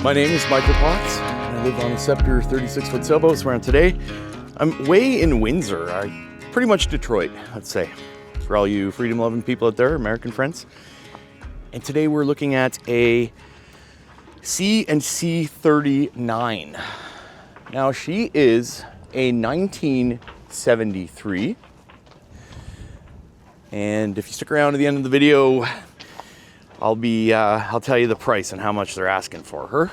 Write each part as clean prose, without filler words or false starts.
My name is Michael Potts, and I live on a Scepter 36-foot sailboat where I'm today. I'm way in Windsor, pretty much Detroit, let's say, for all you freedom-loving people out there, American friends. And today we're looking at a C&C 39. Now she is a 1973, and if you stick around to the end of the video, I'll tell you the price and how much they're asking for her.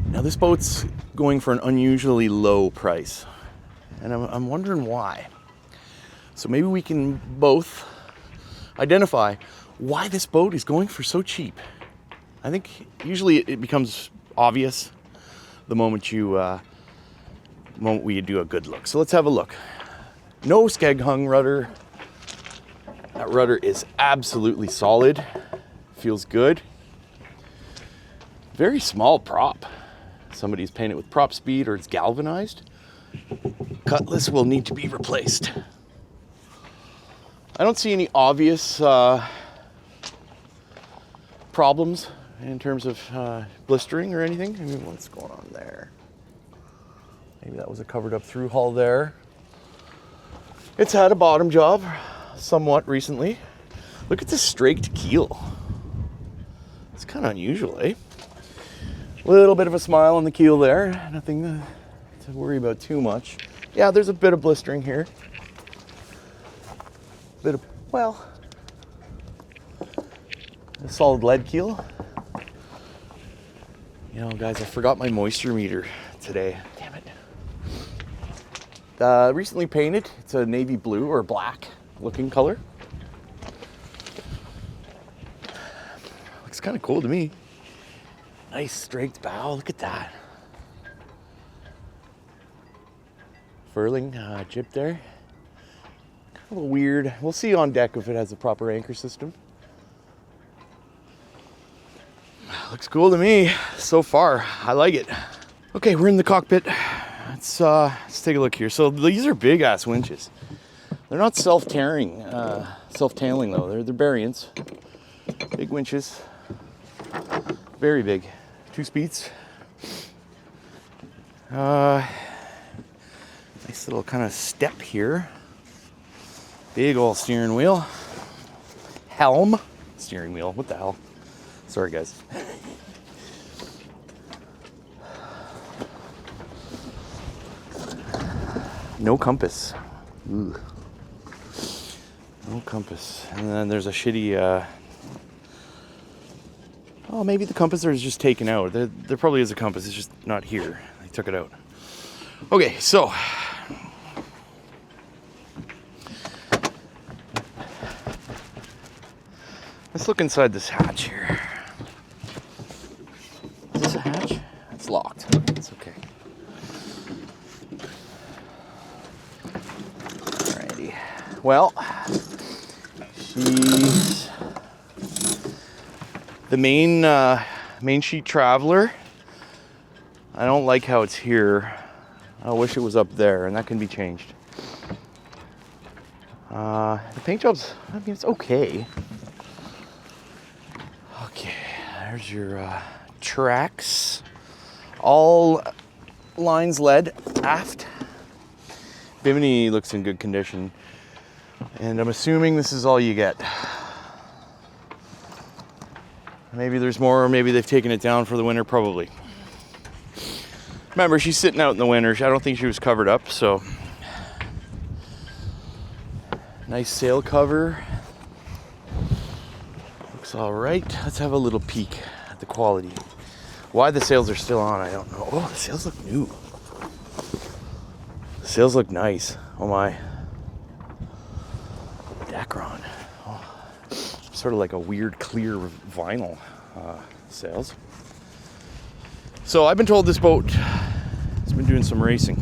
Now this boat's going for an unusually low price, and I'm wondering why. So maybe we can both identify why this boat is going for so cheap. I think usually it becomes obvious the moment we do a good look. So let's have a look. No skeg hung rudder. That rudder is absolutely solid. Feels good. Very small prop. Somebody's painted with prop speed or it's galvanized. Cutlass will need to be replaced. I don't see any obvious problems in terms of blistering or anything. I mean, what's going on there? Maybe that was a covered up through hull there. It's had a bottom job somewhat recently. Look at this straked keel. It's kind of unusual, eh? Little bit of a smile on the keel there. Nothing to worry about too much. Yeah, there's a bit of blistering here. A solid lead keel. You know, guys, I forgot my moisture meter today. Damn it. Recently painted. It's a navy blue or black looking color. Looks kind of cool to me. Nice straked bow. Look at that. Furling jib there. Kind of a weird. We'll see on deck if it has a proper anchor system. Looks cool to me so far. I like it. Okay, we're in the cockpit. Let's take a look here. So these are big ass winches. They're not self-tailing though. They're variants. Big winches. Very big. 2 speeds. Nice little kind of step here. Big old steering wheel. Helm. Steering wheel. What the hell? Sorry, guys. No compass. Ooh. No compass. And then there's a shitty... Oh, maybe the compass is just taken out. There probably is a compass. It's just not here. They took it out. Okay, so... let's look inside this hatch here. Is this a hatch? It's locked. It's okay. Alrighty. Well, she's the main sheet traveler. I don't like how it's here. I wish it was up there, and that can be changed. The paint job's, I mean, it's okay. Okay, there's your tracks. All lines lead aft. Bimini looks in good condition. And I'm assuming this is all you get. Maybe there's more, or maybe they've taken it down for the winter, probably. Remember, she's sitting out in the winter. I don't think she was covered up, so. Nice sail cover. Looks all right. Let's have a little peek at the quality. Why the sails are still on, I don't know. Oh, the sails look new. The sails look nice. Oh my. Dacron. Oh. Sort of like a weird clear vinyl sails. So I've been told this boat has been doing some racing.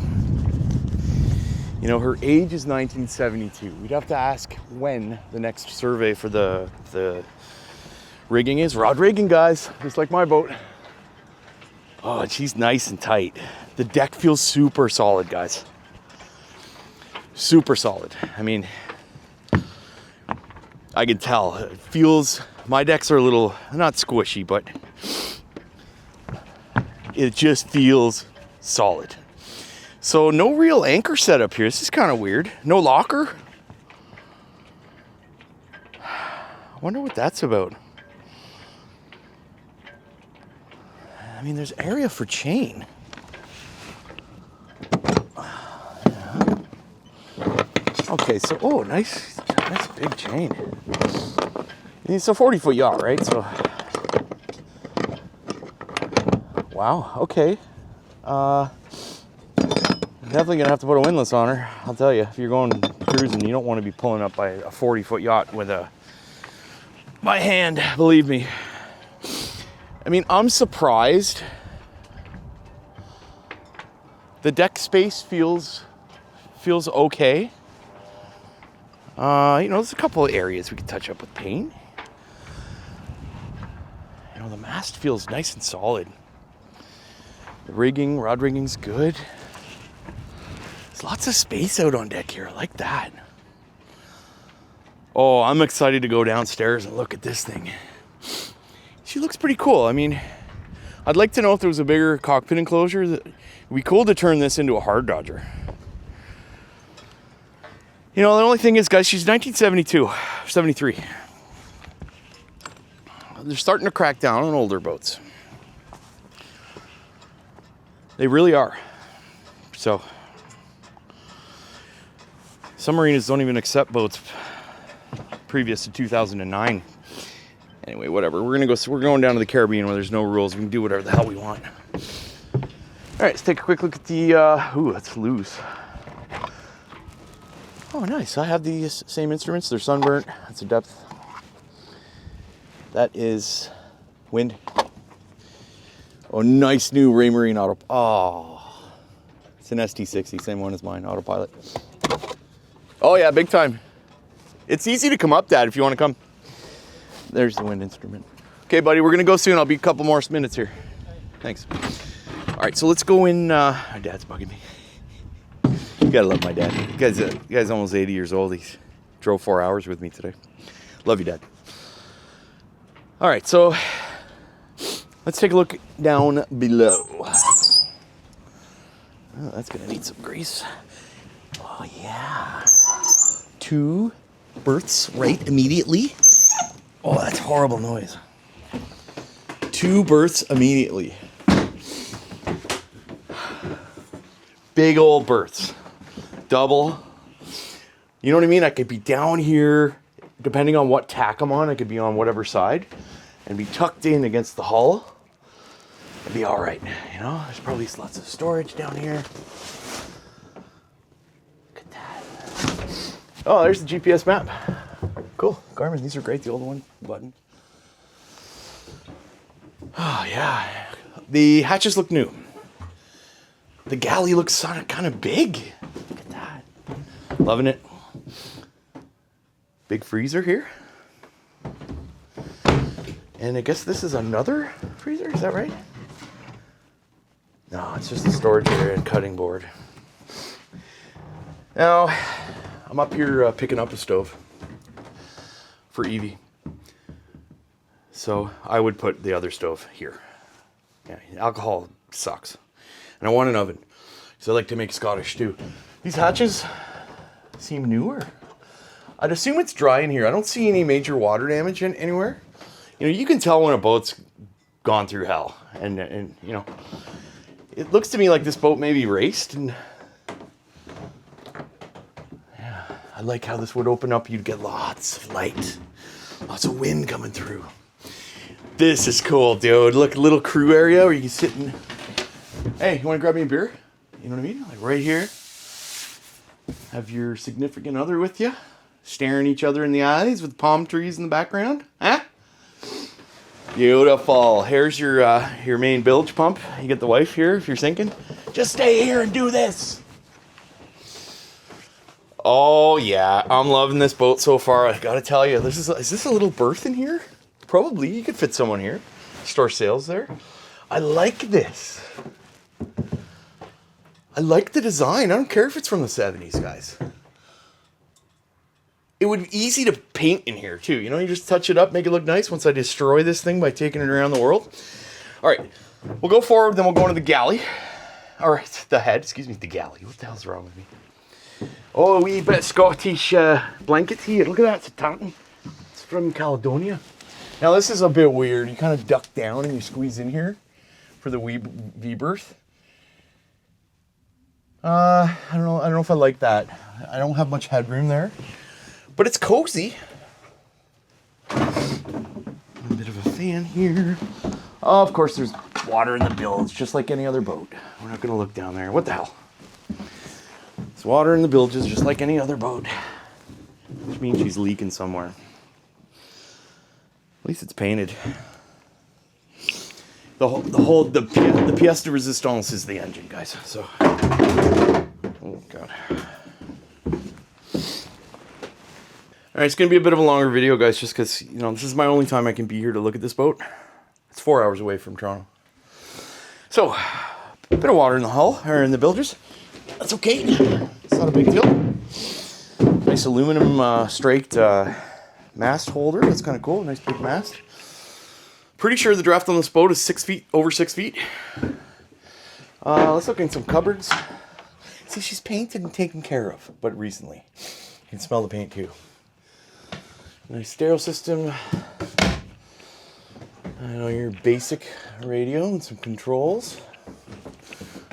You know, her age is 1972. We'd have to ask when the next survey for the rigging is. Rod rigging, guys, just like my boat. Oh, and she's nice and tight. The deck feels super solid, guys. Super solid. I mean, I can tell. It feels, my decks are a little, not squishy, but It just feels solid. So no real anchor setup here. This is kind of weird. No locker. I wonder what that's about. I mean, there's area for chain. Yeah. Okay, so, oh, nice big chain. It's a 40-foot yacht, right? So, wow, okay. Definitely gonna have to put a windlass on her. I'll tell you, if you're going cruising, you don't want to be pulling up by a 40-foot yacht with by hand, believe me. I mean, I'm surprised. The deck space feels okay. There's a couple of areas we could touch up with paint. The mast feels nice and solid. The rod rigging's good. There's lots of space out on deck here. I like that. Oh, I'm excited to go downstairs and look at this thing. She looks pretty cool. I mean, I'd like to know if there was a bigger cockpit enclosure. It'd be cool to turn this into a hard dodger. The only thing is, guys, she's 1972, 73. They're starting to crack down on older boats. They really are. So, some marinas don't even accept boats previous to 2009. Anyway, whatever. We're going down to the Caribbean where there's no rules. We can do whatever the hell we want. All right, let's take a quick look at the. Ooh, that's loose. Oh, nice. I have these same instruments. They're sunburnt. That's a depth. That is wind. Oh, nice new Raymarine auto. Oh, it's an ST60, same one as mine, autopilot. Oh yeah, big time. It's easy to come up that if you want to come. There's the wind instrument. Okay, buddy, we're gonna go soon. I'll be a couple more minutes here. Thanks. All right, so let's go in. My dad's bugging me. You gotta love my dad. The guy's almost 80 years old. He drove 4 hours with me today. Love you, Dad. All right, so let's take a look down below. Oh, that's gonna need some grease. Oh yeah. 2 berths right immediately. Oh, that's horrible noise. 2 berths immediately. Big old berths. Double. You know what I mean? I could be down here, depending on what tack I'm on, I could be on whatever side and be tucked in against the hull and be all right. There's probably lots of storage down here. Look at that. Oh, there's the GPS map. Cool. Garmin, these are great. The old one button. Oh, yeah. The hatches look new. The galley looks kind of big. Look at that. Loving it. Big freezer here. And I guess this is another freezer. Is that right? No, it's just a storage area and cutting board. Now, I'm up here picking up a stove for Evie. So I would put the other stove here. Yeah, alcohol sucks. And I want an oven, so I like to make Scottish stew. These hatches seem newer. I'd assume it's dry in here. I don't see any major water damage anywhere. You can tell when a boat's gone through hell. And it looks to me like this boat may be raced. And yeah, I like how this would open up. You'd get lots of light, lots of wind coming through. This is cool, dude. Look, little crew area where you can sit and, hey, you want to grab me a beer? You know what I mean? Like right here. Have your significant other with you, staring each other in the eyes with palm trees in the background. Huh? Beautiful. Here's your main bilge pump. You get the wife here if you're sinking. Just stay here and do this. Oh yeah, I'm loving this boat so far. I gotta tell you, is this a little berth in here? Probably. You could fit someone here. Store sails there. I like this. I like the design. I don't care if it's from the 70s, guys. It would be easy to paint in here, too. You just touch it up, make it look nice once I destroy this thing by taking it around the world. All right, We'll go forward, then we'll go into the galley. All right, the head, excuse me, the galley. What the hell's wrong with me? Oh, a wee bit of Scottish blanket here. Look at that, it's a tartan. It's from Caledonia. Now this is a bit weird. You kind of duck down and you squeeze in here for the wee V-berth. I don't know if I like that. I don't have much headroom there, but it's cozy. A bit of a fan here. Oh, of course, there's water in the bilge, just like any other boat. We're not going to look down there. What the hell? There's water in the bilges, just like any other boat, which means she's leaking somewhere. At least it's painted. The pièce de résistance is the engine, guys. So, oh god. All right, it's gonna be a bit of a longer video, guys, just because this is my only time I can be here to look at this boat. It's 4 hours away from Toronto. So, a bit of water in the hull or in the bilges. That's okay. It's not a big deal. Nice aluminum straked mast holder. That's kind of cool. Nice big mast. Pretty sure the draft on this boat is 6 feet, over 6 feet. Let's look in some cupboards. See, she's painted and taken care of, but recently. You can smell the paint too. Nice stereo system. I know your basic radio and some controls.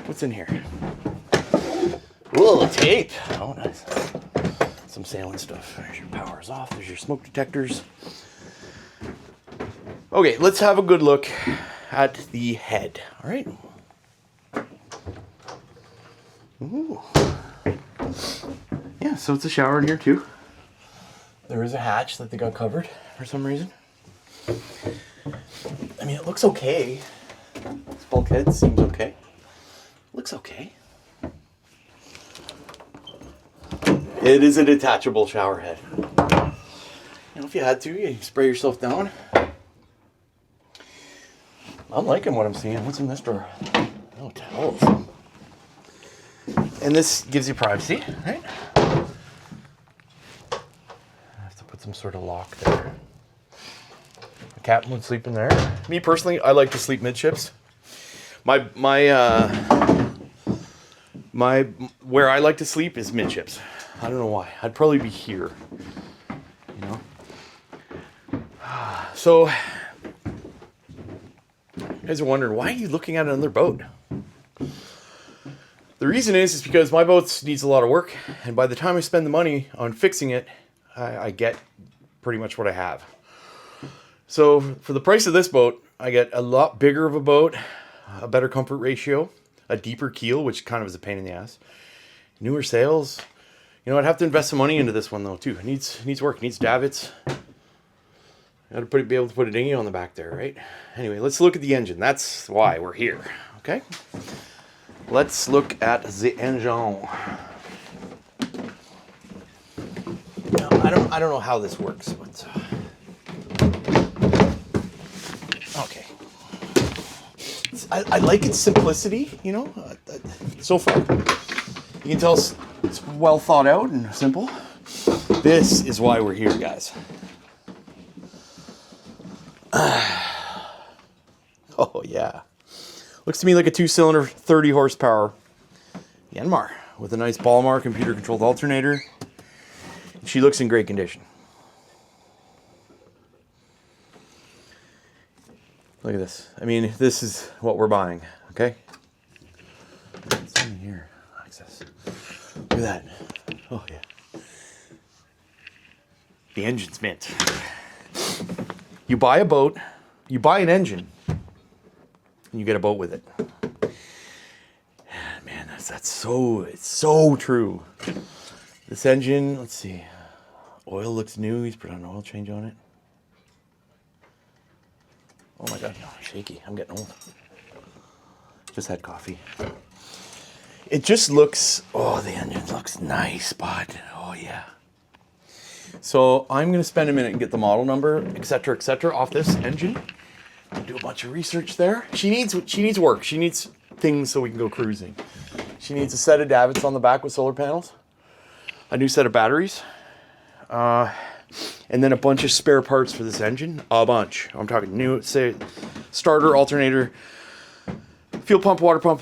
What's in here? Whoa, tape. Oh, nice. Some sailing stuff. There's your powers off. There's your smoke detectors. Okay, let's have a good look at the head. All right. Ooh. Yeah, so it's a shower in here too. There is a hatch that they got covered for some reason. I mean, it looks okay. This bulkhead seems okay. Looks okay. It is a detachable shower head. If you had to, you spray yourself down. I'm liking what I'm seeing. What's in this drawer? Oh, towels. And this gives you privacy, right? I have to put some sort of lock there. The captain would sleep in there. Me personally, I like to sleep midships. Where I like to sleep is midships. I don't know why. I'd probably be here. So, you guys are wondering, why are you looking at another boat? The reason is because my boat needs a lot of work, and by the time I spend the money on fixing it, I get pretty much what I have. So, for the price of this boat, I get a lot bigger of a boat, a better comfort ratio, a deeper keel, which kind of is a pain in the ass, newer sails. I'd have to invest some money into this one, though, too. It needs work. It needs davits. Got to be able to put a dinghy on the back there, right? Anyway, let's look at the engine. That's why we're here, okay? Let's look at the engine. Now, I don't know how this works, but okay. I like its simplicity, so far. You can tell it's well thought out and simple. This is why we're here, guys. Oh yeah, looks to me like a 2-cylinder 30 horsepower Yanmar with a nice Balmar computer controlled alternator. She looks in great condition. Look at this. I mean, this is what we're buying, okay? What's in here? Access. Look at that. Oh yeah. The engine's mint. You buy a boat, you buy an engine, and you get a boat with it. Man, it's so true. This engine, let's see. Oil looks new. He's put an oil change on it. Oh my God, no, shaky. I'm getting old. Just had coffee. It just looks, the engine looks nice, bud. Oh yeah. So I'm going to spend a minute and get the model number, etc., off this engine. I'll do a bunch of research there. She needs work. She needs things so we can go cruising. She needs a set of davits on the back with solar panels, a new set of batteries, and then a bunch of spare parts for this engine. A bunch. I'm talking new, say, starter, alternator, Fuel pump, water pump,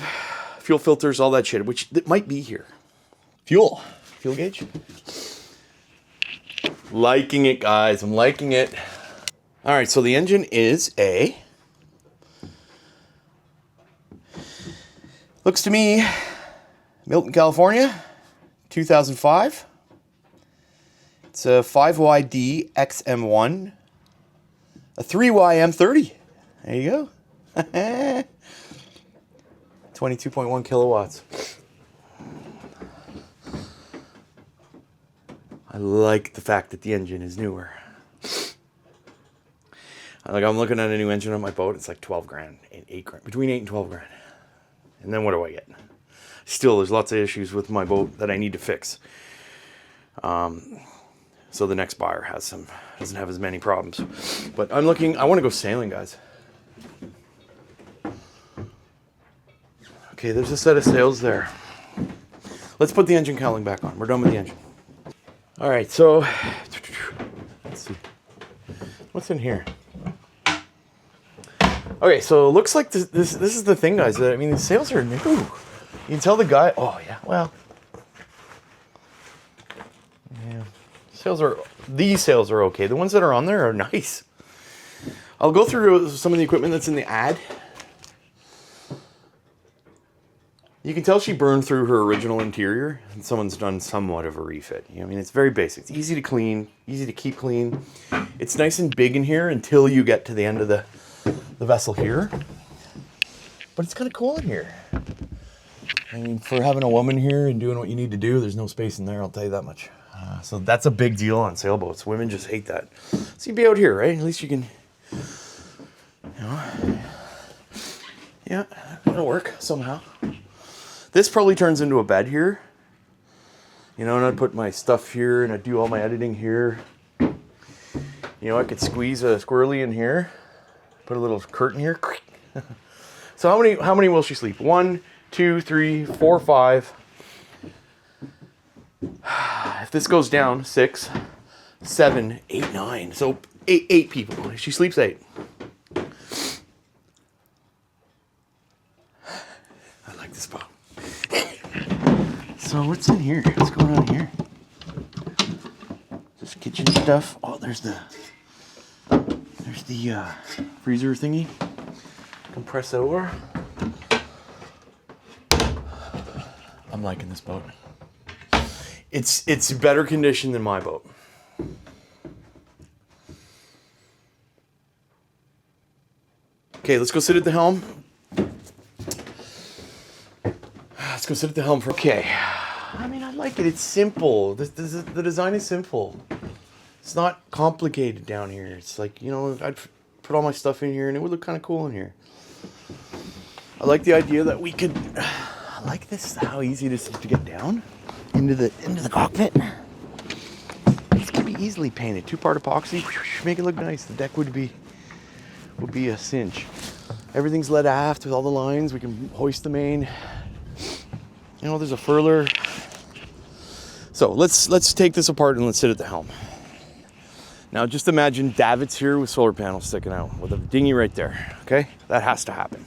fuel filters, all that shit, which it might be here. Fuel gauge. Liking it, guys. I'm liking it. All right, so the engine is a, looks to me, Milton, California, 2005. It's a 5YD XM1, a 3Y M30. There you go. 22.1 kilowatts. I like the fact that the engine is newer. Like, I'm looking at a new engine on my boat. It's like 12 grand, 8 grand, between 8 and 12 grand. And then what do I get? Still, there's lots of issues with my boat that I need to fix. So the next buyer doesn't have as many problems. But I want to go sailing, guys. Okay, there's a set of sails there. Let's put the engine cowling back on. We're done with the engine. All right, so let's see. What's in here? Okay, so it looks like this is the thing, guys. I mean, the sails are new. You can tell the guy. Oh yeah, well, yeah. These sails are okay. The ones that are on there are nice. I'll go through some of the equipment that's in the ad. You can tell she burned through her original interior, and someone's done somewhat of a refit. I mean, it's very basic. It's easy to clean, easy to keep clean. It's nice and big in here until you get to the end of the vessel here. But it's kind of cool in here. I mean, for having a woman here and doing what you need to do, there's no space in there, I'll tell you that much. So that's a big deal on sailboats. Women just hate that. So you'd be out here, right? At least you can, yeah, it'll work somehow. This probably turns into a bed here. And I'd put my stuff here and I'd do all my editing here. I could squeeze a squirrely in here. Put a little curtain here. So how many will she sleep? 1, 2, 3, 4, 5. If this goes down, 6, 7, 8, 9. So eight people. She sleeps 8. I like this boat. So what's in here? What's going on here? Just kitchen stuff. Oh, there's the freezer thingy. Compressor. I'm liking this boat. It's better condition than my boat. Okay, let's go sit at the helm. Let's go sit at the helm for. Okay, I mean, I like it. It's simple. The design is simple. It's not complicated down here. It's like, I'd put all my stuff in here and it would look kind of cool in here. I like the idea that we could. I like this. How easy it is to get down into the cockpit. This can be easily painted. 2-part epoxy. Make it look nice. The deck would be a cinch. Everything's led aft with all the lines. We can hoist the main. There's a furler. So let's take this apart and let's sit at the helm. Now just imagine davits here with solar panels sticking out with a dinghy right there. Okay, that has to happen.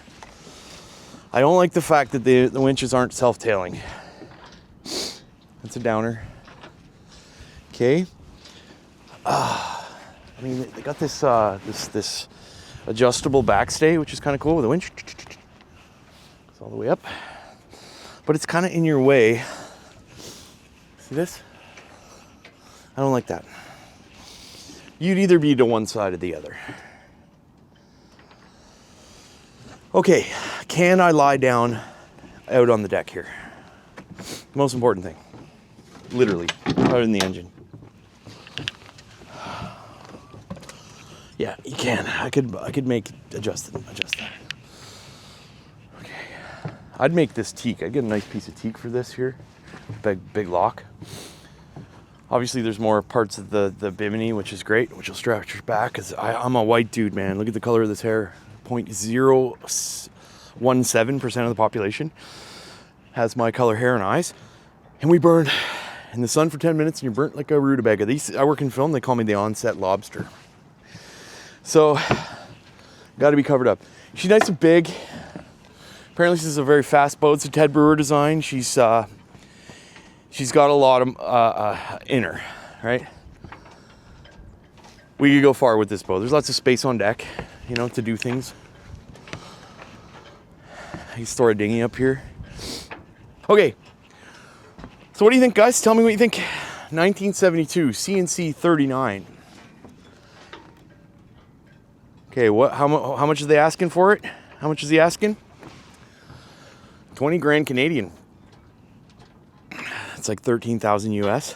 I don't like the fact that the winches aren't self-tailing. That's a downer. Okay. I mean, they got this this adjustable backstay, which is kind of cool with a winch. It's all the way up. But it's kind of in your way. See this? I don't like that. You'd either be to one side or the other. Okay, can I lie down out on the deck here? Most important thing. Literally, other than the engine. Yeah, you can. I could make adjust that. Okay. I'd make this teak. I'd get a nice piece of teak for this here. Big lock. Obviously, there's more parts of the bimini, which is great, which will stretch your back. Cause I'm a white dude, man. Look at the color of this hair. 0.017% of the population has my color hair and eyes. And we burn in the sun for 10 minutes and you're burnt like a rutabaga. I work in film, they call me the onset lobster. So, gotta be covered up. She's nice and big. Apparently this is a very fast boat. It's a Ted Brewer design. She's got a lot of in her, right? We could go far with this boat. There's lots of space on deck, you know, to do things. You can store a dinghy up here. Okay, so what do you think, guys? Tell me what you think. 1972 CNC 39. Okay, how much are they asking for it? How much is he asking? 20 grand Canadian. It's like 13,000 US.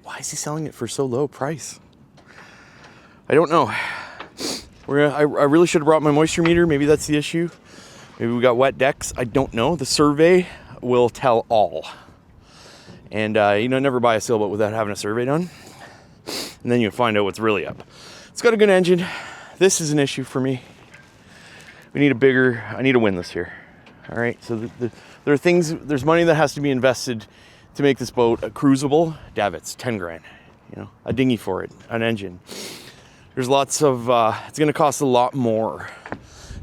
Why is he selling it for so low price? I don't know. I really should have brought my moisture meter. Maybe that's the issue. Maybe we got wet decks. I don't know. The survey will tell all. And you know, never buy a sailboat without having a survey done. And then you'll find out what's really up. It's got a good engine. This is an issue for me. I need a windlass here. All right, so there are things, there's money that has to be invested to make this boat a cruisable. Davits, 10 grand, you know, a dinghy for it, an engine. There's lots of, it's gonna cost a lot more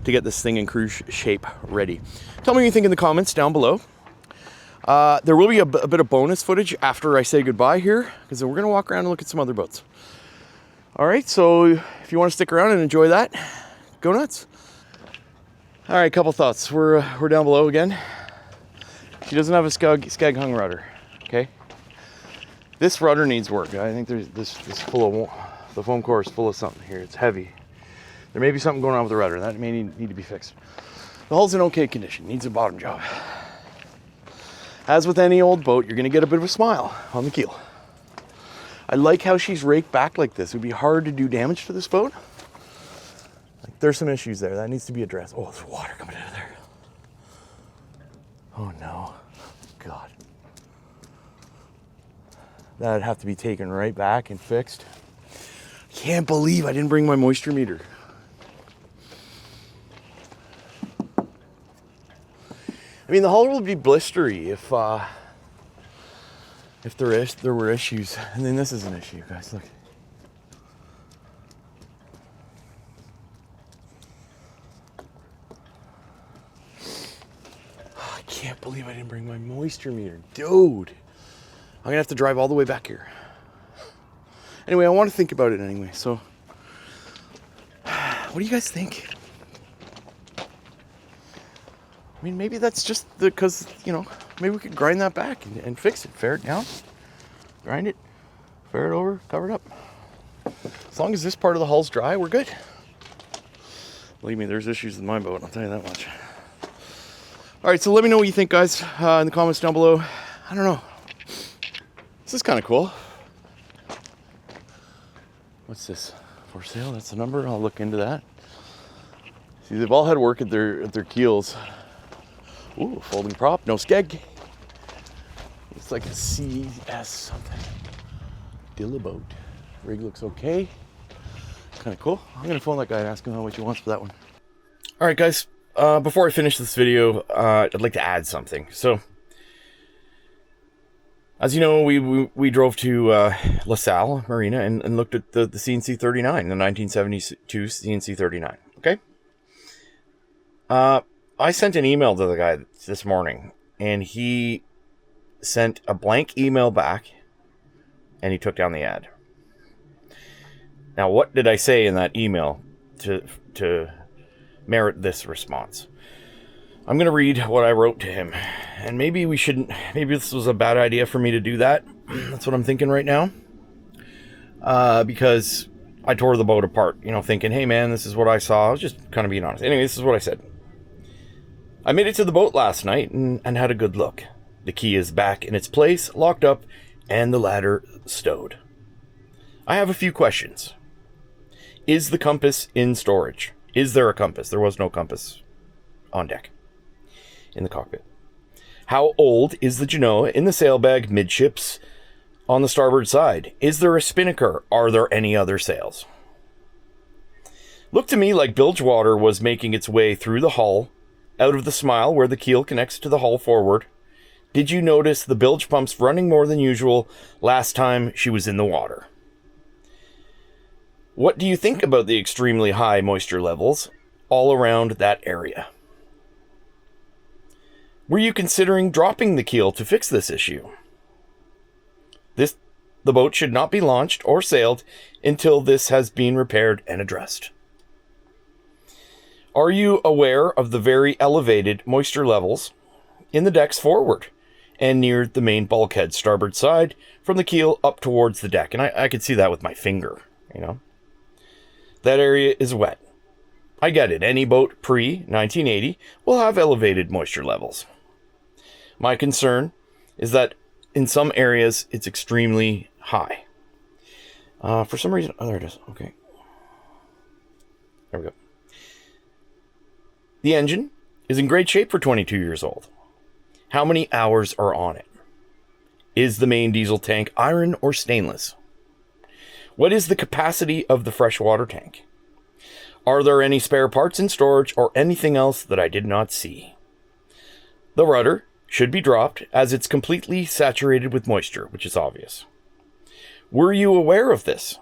to get this thing in cruise shape ready. Tell me what you think in the comments down below. There will be a bit of bonus footage after I say goodbye here, because we're gonna walk around and look at some other boats. All right, so if you wanna stick around and enjoy that, go nuts. All right, couple thoughts. We're down below again. She doesn't have a skeg hung rudder, okay? This rudder needs work. I think there's this full of, the foam core is full of something here. It's heavy. There may be something going on with the rudder. That may need to be fixed. The hull's in okay condition. Needs a bottom job. As with any old boat, you're gonna get a bit of a smile on the keel. I like how she's raked back like this. It would be hard to do damage to this boat. There's some issues there. That needs to be addressed. Oh, there's water coming out of there. Oh no. God. That'd have to be taken right back and fixed. Can't believe I didn't bring my moisture meter. I mean, the hull will be blistery if there were issues. And then this is an issue, guys. Look. I can't believe I didn't bring my moisture meter. Dude. I'm gonna have to drive all the way back here. Anyway, I want to think about it anyway, so what do you guys think? I mean, maybe that's just because, you know, maybe we could grind that back and fix it. Fair it down, grind it, fair it over, cover it up. As long as this part of the hull's dry, we're good. Believe me, there's issues with my boat, I'll tell you that much. All right, so let me know what you think, guys, in the comments down below. I don't know. This is kind of cool. What's this? For sale? That's the number. I'll look into that. See, they've all had work at their keels. Ooh, folding prop, no skeg. It's like a CS something. Dilla boat. Rig looks okay. Kind of cool. I'm gonna phone that guy and ask him how much he wants for that one. All right, guys. Before I finish this video, I'd like to add something. So, as you know, we drove to La Salle Marina and looked at the CNC 39, the 1972 CNC 39. Okay. I sent an email to the guy this morning, and he sent a blank email back, and he took down the ad. Now, what did I say in that email to merit this response? I'm going to read what I wrote to him, and maybe this was a bad idea for me to do that. That's what I'm thinking right now, because I tore the boat apart, you know, thinking, hey man, this is what I saw. I was just kind of being honest. Anyway, this is what I said. I made it to the boat last night and had a good look. The key is back in its place, locked up, and the ladder stowed. I have a few questions. Is the compass in storage? Is there a compass? There was no compass on deck in the cockpit. How old is the Genoa in the sailbag midships on the starboard side? Is there a spinnaker? Are there any other sails? Looked to me like bilge water was making its way through the hull, out of the smile where the keel connects to the hull forward. Did you notice the bilge pumps running more than usual last time she was in the water? What do you think about the extremely high moisture levels all around that area? Were you considering dropping the keel to fix this issue? The boat should not be launched or sailed until this has been repaired and addressed. Are you aware of the very elevated moisture levels in the decks forward and near the main bulkhead starboard side from the keel up towards the deck? And I could see that with my finger, you know. That area is wet. I get it. Any boat pre-1980 will have elevated moisture levels. My concern is that in some areas it's extremely high. For some reason... Oh, there it is. Okay. There we go. The engine is in great shape for 22 years old. How many hours are on it? Is the main diesel tank iron or stainless? What is the capacity of the freshwater tank? Are there any spare parts in storage or anything else that I did not see? The rudder should be dropped as it's completely saturated with moisture, which is obvious. Were you aware of this?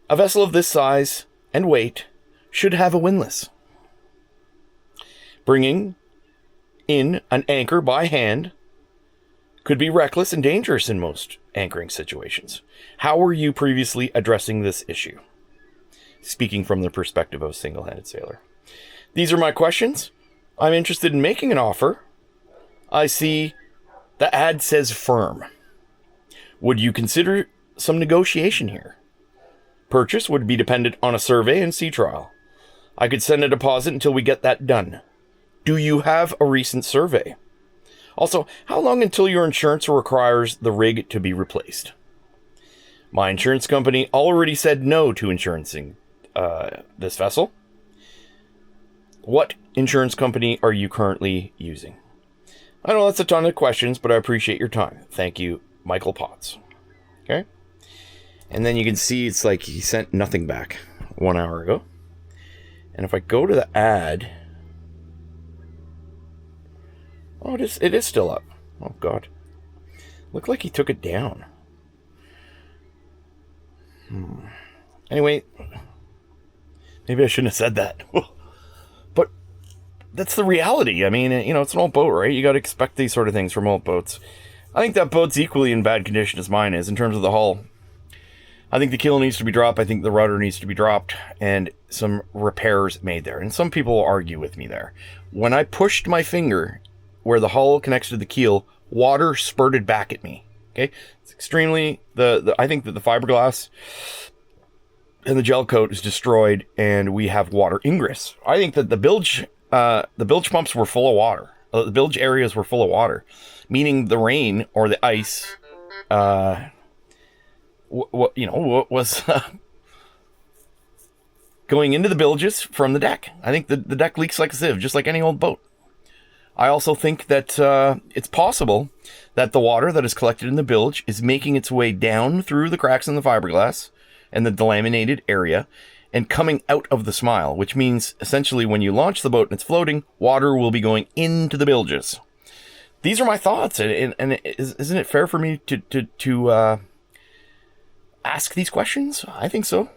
A vessel of this size and weight should have a windlass. Bringing in an anchor by hand could be reckless and dangerous in most anchoring situations. How were you previously addressing this issue? Speaking from the perspective of a single-handed sailor. These are my questions. I'm interested in making an offer. I see the ad says firm. Would you consider some negotiation here? Purchase would be dependent on a survey and sea trial. I could send a deposit until we get that done. Do you have a recent survey? Also, how long until your insurance requires the rig to be replaced? My insurance company already said no to insurancing this vessel. What insurance company are you currently using? I know that's a ton of questions, but I appreciate your time. Thank you, Michael Potts. Okay. And then you can see it's like he sent nothing back 1 hour ago. And if I go to the ad... Oh, it is still up. Oh, God. Looked like he took it down. Anyway, maybe I shouldn't have said that. But that's the reality. I mean, you know, it's an old boat, right? You got to expect these sort of things from old boats. I think that boat's equally in bad condition as mine is in terms of the hull. I think the keel needs to be dropped. I think the rudder needs to be dropped and some repairs made there. And some people will argue with me there. When I pushed my finger where the hull connects to the keel, water spurted back at me. Okay, it's extremely I think that the fiberglass and the gel coat is destroyed, and we have water ingress. I think that the bilge pumps were full of water. The bilge areas were full of water, meaning the rain or the ice, what was going into the bilges from the deck. I think the deck leaks like a sieve, just like any old boat. I also think that it's possible that the water that is collected in the bilge is making its way down through the cracks in the fiberglass and the delaminated area and coming out of the smile, which means essentially when you launch the boat and it's floating, water will be going into the bilges. These are my thoughts, and isn't it fair for me to ask these questions? I think so.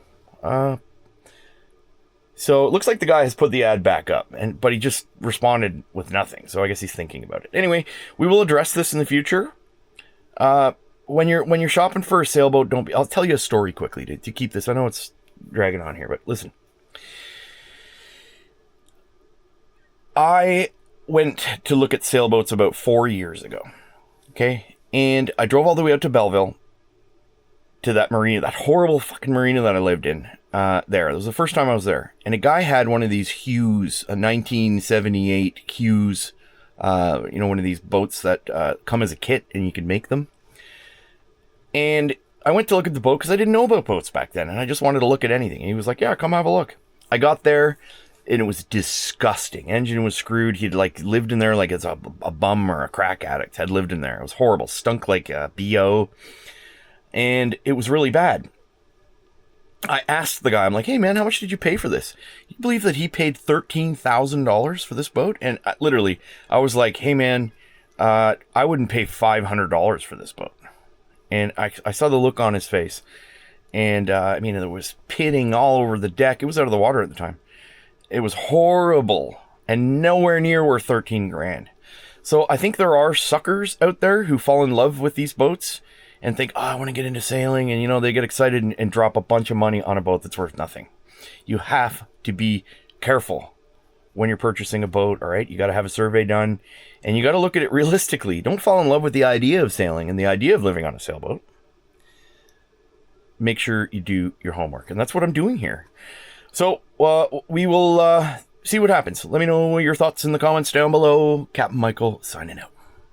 So it looks like the guy has put the ad back up, but he just responded with nothing. So I guess he's thinking about it. Anyway, we will address this in the future. When you're shopping for a sailboat, I'll tell you a story quickly to keep this. I know it's dragging on here, but listen. I went to look at sailboats about 4 years ago. Okay, and I drove all the way out to Belleville to that marina, that horrible fucking marina that I lived in. There. It was the first time I was there. And a guy had one of these Hughes, a 1978 Hughes, one of these boats that come as a kit and you can make them. And I went to look at the boat because I didn't know about boats back then. And I just wanted to look at anything. And he was like, yeah, come have a look. I got there and it was disgusting. Engine was screwed. He'd lived in there like it's a bum or a crack addict had lived in there. It was horrible. Stunk like BO. And it was really bad. I asked the guy, I'm like, hey man, how much did you pay for this? You believe that he paid $13,000 for this boat? And I was like, hey man, I wouldn't pay $500 for this boat. And I saw the look on his face. And there was pitting all over the deck. It was out of the water at the time. It was horrible. and nowhere near worth 13 grand. So I think there are suckers out there who fall in love with these boats and think, oh, I want to get into sailing. And, you know, they get excited and drop a bunch of money on a boat that's worth nothing. You have to be careful when you're purchasing a boat, all right? You got to have a survey done, and you got to look at it realistically. Don't fall in love with the idea of sailing and the idea of living on a sailboat. Make sure you do your homework, and that's what I'm doing here. So we will see what happens. Let me know your thoughts in the comments down below. Captain Michael signing out.